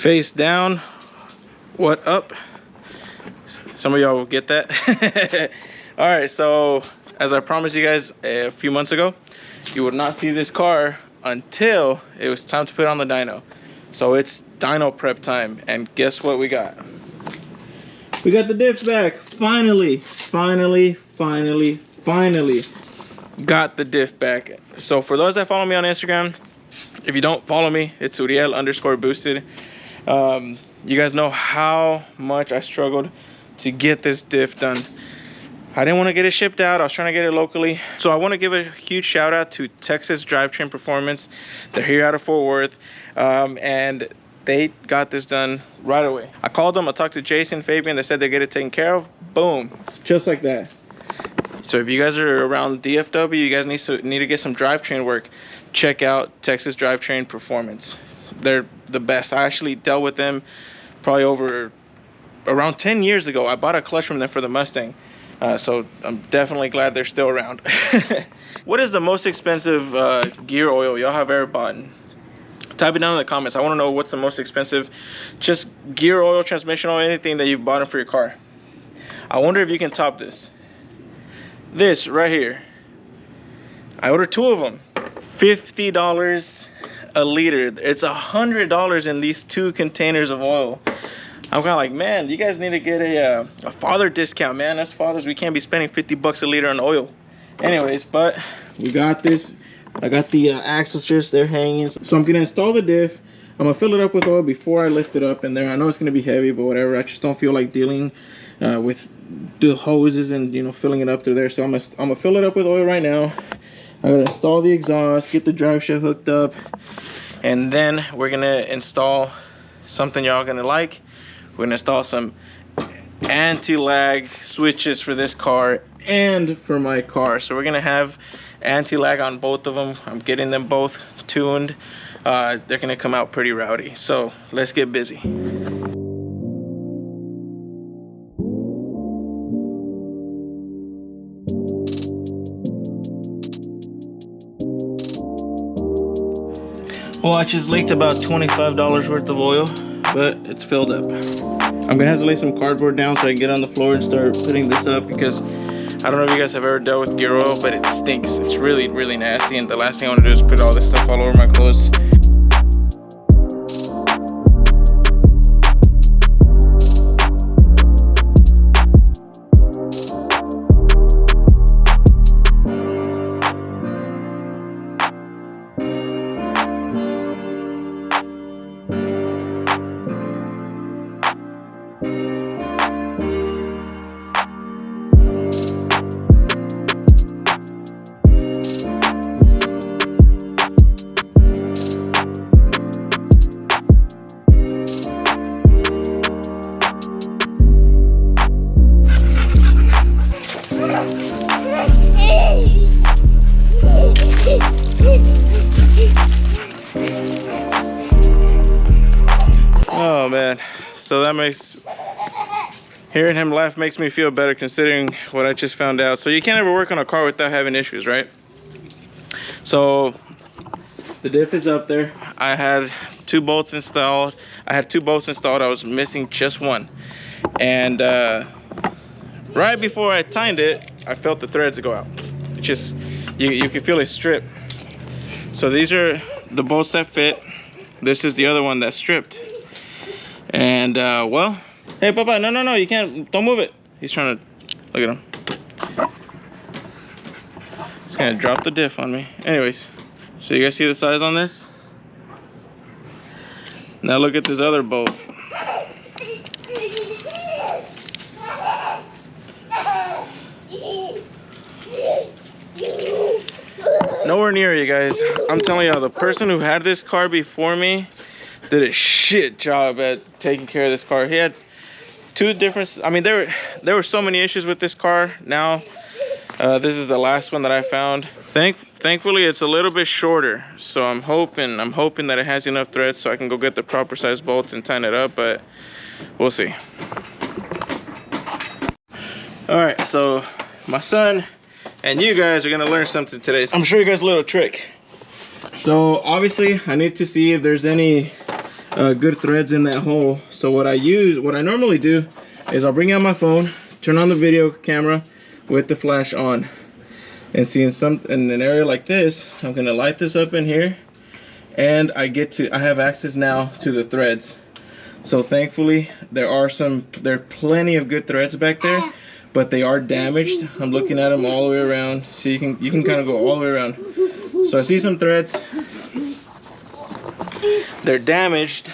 Face down, what up? Some of y'all will get that. All right, so as I promised you guys a few months ago, you would not see this car until it was time to put on the dyno. So it's dyno prep time, and guess what we got? We got the diffs back. Finally got the diff back. So for those that follow me on Instagram, if you don't follow me, it's Uriel_boosted. You guys know how much I struggled to get this diff done. I didn't want to get it shipped out. I was trying to get it locally. So I want to give a huge shout out to Texas Drivetrain Performance. They're here out of Fort Worth, and they got this done right away. I called them, I talked to Jason, Fabian, they said they get it taken care of. Boom, just like that. So if you guys are around DFW, you guys need to get some drivetrain work, check out Texas Drivetrain Performance. They're the best. I actually dealt with them probably around 10 years ago. I bought a clutch from them for the Mustang. So I'm definitely glad they're still around. What is the most expensive gear oil y'all have ever bought? Type it down in the comments. I want to know what's the most expensive just gear oil, transmission oil, anything that you've bought for your car. I wonder if you can top this. This right here. I ordered 2 of them. $50 a liter. It's $100 in these 2 containers of oil. I'm kind of like, man, you guys need to get a father discount, man. Us fathers, we can't be spending 50 bucks a liter on oil. Anyways, but we got this. I got the axle strips, they're hanging. So I'm gonna install the diff. I'm gonna fill it up with oil before I lift it up in there. I know it's gonna be heavy, but whatever. I just don't feel like dealing with the hoses and, you know, filling it up through there. So I'm gonna fill it up with oil right now. I'm gonna install the exhaust, get the drive shaft hooked up, and then we're gonna install something y'all gonna like. We're gonna install some anti-lag switches for this car and for my car. So we're gonna have anti-lag on both of them. I'm getting them both tuned. They're gonna come out pretty rowdy. So let's get busy. Well, I just leaked about $25 worth of oil, but it's filled up. I'm gonna have to lay some cardboard down so I can get on the floor and start putting this up, because I don't know if you guys have ever dealt with gear oil, but it stinks. It's really, really nasty, and the last thing I want to do is put all this stuff all over my clothes. Oh man, so that makes hearing him laugh makes me feel better, considering what I just found out. So you can't ever work on a car without having issues, right? So the diff is up there. I had 2 bolts installed. I was missing just one, and right before I tightened it, I felt the threads go out. It just, you can feel it strip. So these are the bolts that fit. This is the other one that's stripped. And well, hey Papa, no, you can't, don't move it. He's trying to, look at him. He's gonna drop the diff on me. Anyways, so you guys see the size on this? Now look at this other bolt. Nowhere near, you guys. I'm telling y'all, the person who had this car before me did a shit job at taking care of this car. He had 2 different, I mean, there were so many issues with this car. Now this is the last one that I found. Thankfully it's a little bit shorter, so I'm hoping that it has enough threads so I can go get the proper size bolts and tighten it up, but we'll see. All right, so my son and you guys are gonna learn something today. I'm sure you guys a little trick. So obviously I need to see if there's any good threads in that hole. So what I normally do is I'll bring out my phone, turn on the video camera with the flash on, and see in an area like this, I'm gonna light this up in here, and I have access now to the threads. So thankfully there are plenty of good threads back there, but they are damaged. I'm looking at them all the way around. So you can kind of go all the way around. So I see some threads. They're damaged,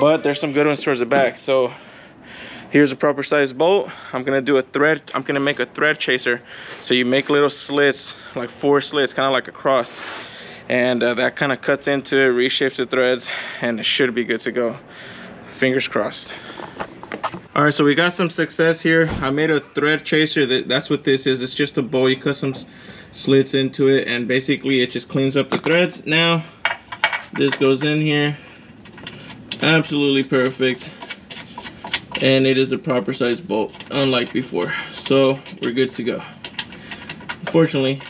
but there's some good ones towards the back. So here's a proper size bolt. I'm gonna make a thread chaser. So you make little slits, like 4 slits, kind of like a cross. And that kind of cuts into it, reshapes the threads, and it should be good to go. Fingers crossed. All right, so we got some success here. I made a thread chaser. That's what this is. It's just a bolt. You cut some slits into it, and basically it just cleans up the threads. Now this goes in here, absolutely perfect, and it is a proper size bolt, unlike before. So we're good to go. Unfortunately,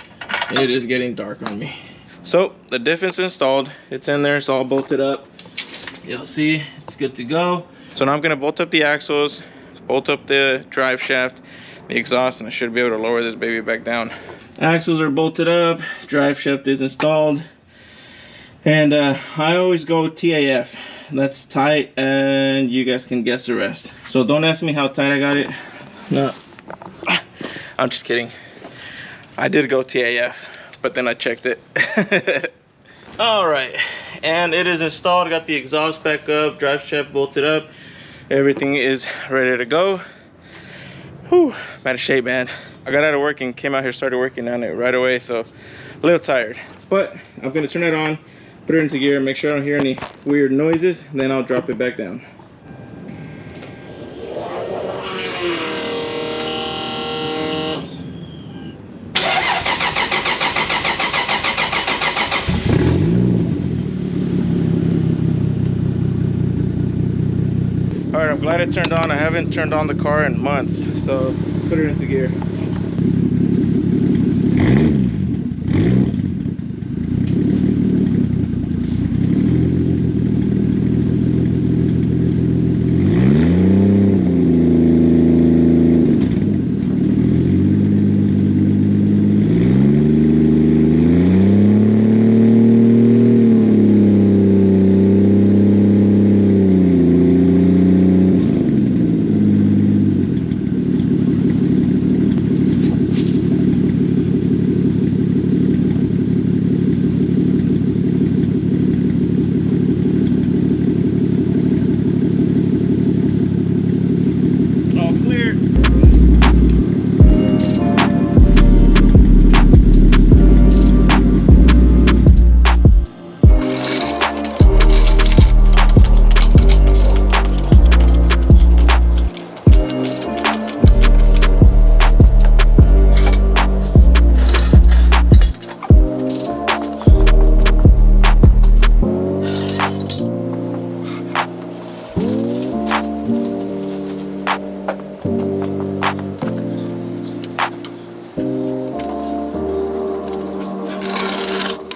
it is getting dark on me. So the diff is installed. It's in there. It's all bolted up. You'll see it's good to go. So now I'm gonna bolt up the axles, bolt up the drive shaft, the exhaust, and I should be able to lower this baby back down. Axles are bolted up, drive shaft is installed, and I always go TAF. That's tight, and you guys can guess the rest. So don't ask me how tight I got it. No, I'm just kidding. I did go TAF, but then I checked it. All right, and it is installed. Got the exhaust back up, drive shaft bolted up. Everything is ready to go. Whew, I'm out of shape, man. I got out of work and came out here, started working on it right away, so a little tired. But I'm gonna turn it on, put it into gear, make sure I don't hear any weird noises, then I'll drop it back down. All right, I'm glad it turned on. I haven't turned on the car in months, so let's put it into gear.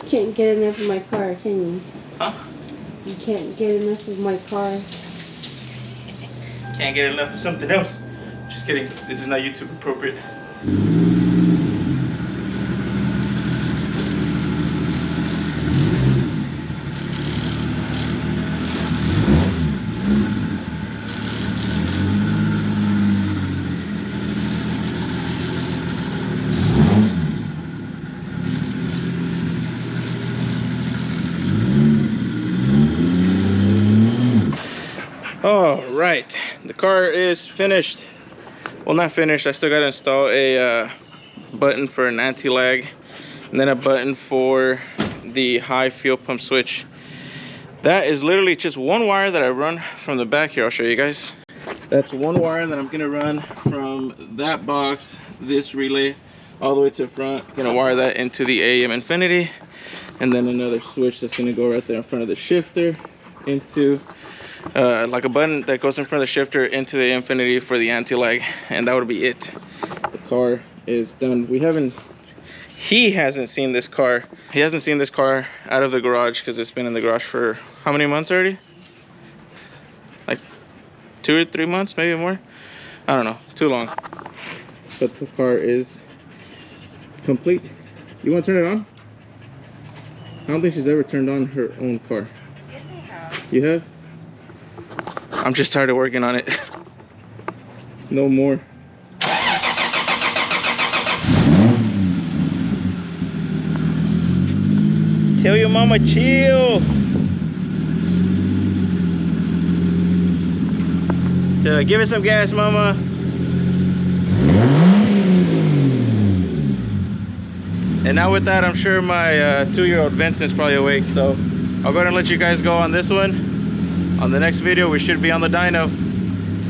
Can't get enough of my car, can you? Huh? You can't get enough of my car. Can't get enough of something else. Just kidding. This is not YouTube appropriate. All right, the car is finished. Well, not finished. I still got to install a button for an anti-lag, and then a button for the high fuel pump switch. That is literally just one wire that I run from the back here. I'll show you guys. That's one wire that I'm gonna run from that box, this relay, all the way to the front. I'm gonna wire that into the AM Infinity, and then another switch that's gonna go right there in front of the shifter into like a button that goes in front of the shifter into the Infinity for the anti-lag, and that would be it. The car is done. He hasn't seen this car. He hasn't seen this car out of the garage because it's been in the garage for how many months already? like 2 or 3 months, maybe more. I don't know, too long. But the car is complete. You want to turn it on? I don't think she's ever turned on her own car. Yes, I have. You have? I'm just tired of working on it. No more. Tell your mama chill. Give it some gas, mama. And now with that, I'm sure my 2-year-old Vincent's probably awake. So I'll go ahead and let you guys go on this one. On the next video, we should be on the dyno.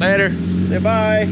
Later. Say bye.